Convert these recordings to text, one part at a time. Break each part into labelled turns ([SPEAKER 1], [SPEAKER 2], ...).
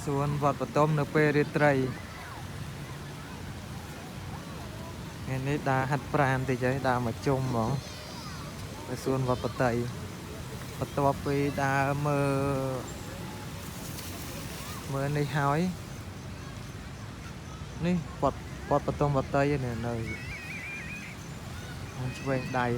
[SPEAKER 1] សួនវត្តបតុមនៅពេលរាត្រីថ្ងៃនេះដើរហាត់ប្រាណតិចហើយដើរមកជុំហ្មងនៅសួនវត្តបតីបន្ទាប់ពីដើរមើលនេះហើយនេះវត្តបតុមវត្តតីនេះនៅឆ្វេងដៃ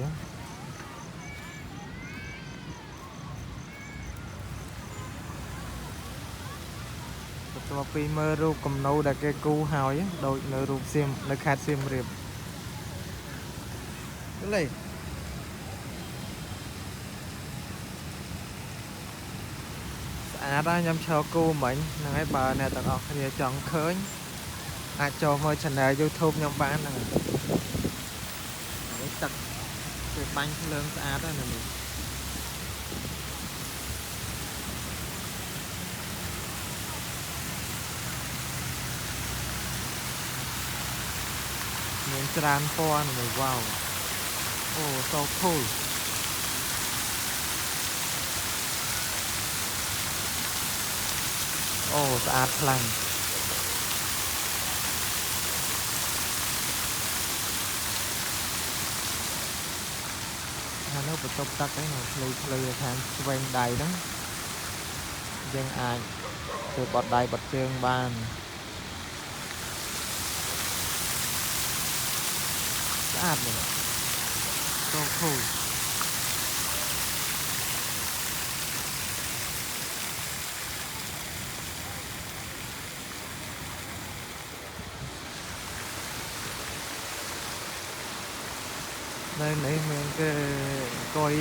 [SPEAKER 1] បន្ទាប់ពីមើលរូបគំនូរដែលគេគូរហើយដូចនៅរូបសៀមនៅខេត្តសៀមរាបលេស្អាតណាស់ខ្ញុំឈរគូរមិញហ្នឹងហើយបើអ្នកទាំងអស់គ្នាចង់ឃើញអាចចូលមើល channel YouTube ខ្ញុំបានហ្នឹងហើយទឹកគេបាញ់ភ្លើងស្អាតណាស់នេះមានច្រើនពណ៌នេះវ៉ាវអូ so cool អូស្អាតខ្លាំងហើយនៅបន្ទប់ទឹកហ្នឹងផ្លូវខាងឆ្វេងដៃហ្នឹងយើងអាចធ្វើបត់ដៃបត់ជើងបានស្អាតណាស់ so cool នៅនេះមានគេអង្គុយ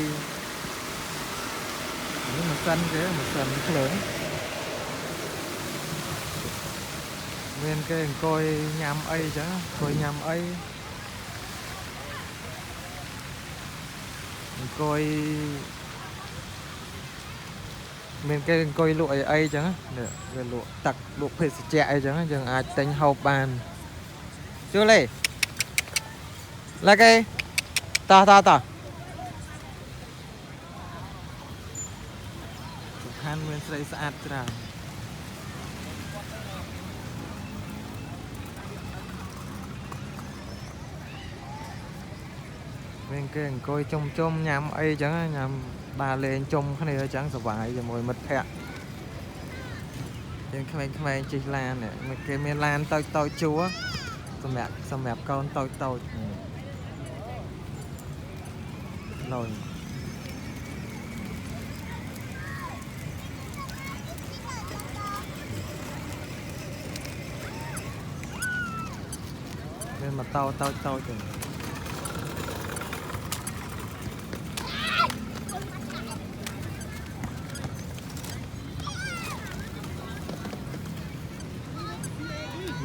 [SPEAKER 1] នេះម៉ាស៊ីនគេម៉ាស៊ីនភ្លើងមានគេអង្គុយញ៉ាំអីចឹងអង្គុយញ៉ាំអីអង្គុយមានគេអង្គុយលក់អីចឹងនេះគេលក់ទឹកលក់ភេសជ្ជៈអីចឹងយើងអាចទិញហូបបានជួយលេឡាគេតោះសំខាន់មានស្រីស្អាតច្រើនមានគេអង្គុយជុំញ៉ាំអីចឹងញ៉ាំដើរលេងជុំគ្នាចឹងសប្បាយជាមួយមិត្តភ័ក្តិយើងក្មេងៗជិះឡានគេមានឡានតូចជួរសម្រាប់កូនតូចលុយមានម៉ូតូតូចទេ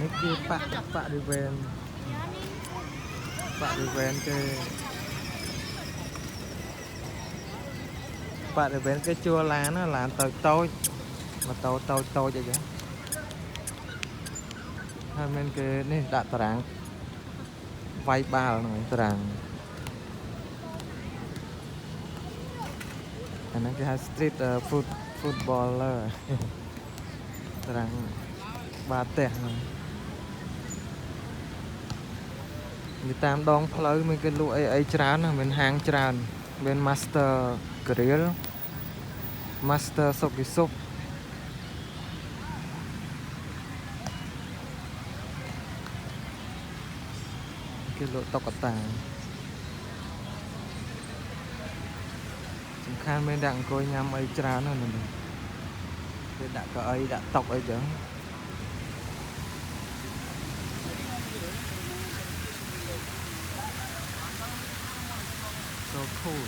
[SPEAKER 1] នេះគឺបរិវេណគេបរិវេណគេជួលឡានតូចម៉ូតូតូចអីចឹងហើយមានគេនេះដាក់តារាងវាយបាល់ហ្នឹងតារាងអាហ្នឹងគេហៅ street footballer តារាងបាល់ទះហ្នឹងនេះតាមដងផ្លូវមានគេលក់អីច្រើនណាមានហាងច្រើនមាន Master Grill Master Sokiso គេលក់តុក្កតាសំខាន់មានដាក់អង្គុយញ៉ាំអីច្រើនណាស់នេះគេដាក់កៅអីដាក់តុអីចឹងso cool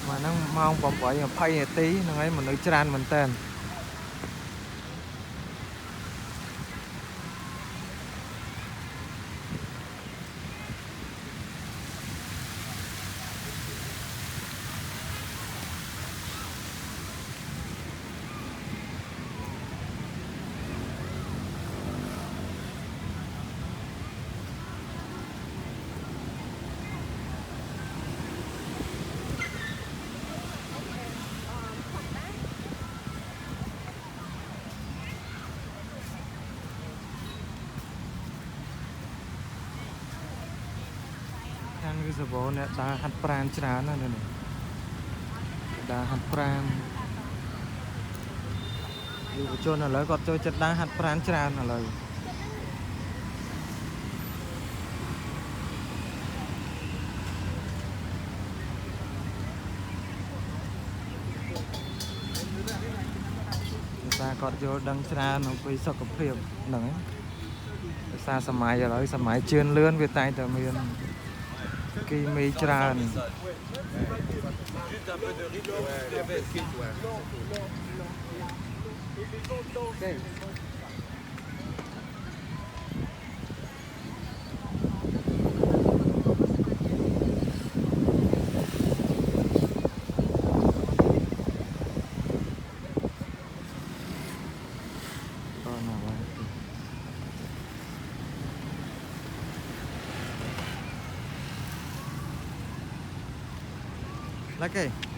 [SPEAKER 1] មកហ្នឹងម៉ោង 8:20 នាទីហ្នឹងហើយមនុស្សច្រើនមែនតើ សវរអ្នកដើរហាត់ប្រាណច្រើនណាស់នេះដើរហាត់ប្រាណយុវជនឥឡូវគាត់ចូលចិត្តដើរហាត់ប្រាណច្រើនឥឡូវភាសាគាត់យល់ដឹងច្រើនអំពីសុខភាពហ្នឹងភាសាសម័យឥឡូវសម័យជឿនលឿនវាតែងតែមានគីមីច្រើន
[SPEAKER 2] Juste un peu de riz, ouais, biscuit, ouais. Okay.
[SPEAKER 1] 来给。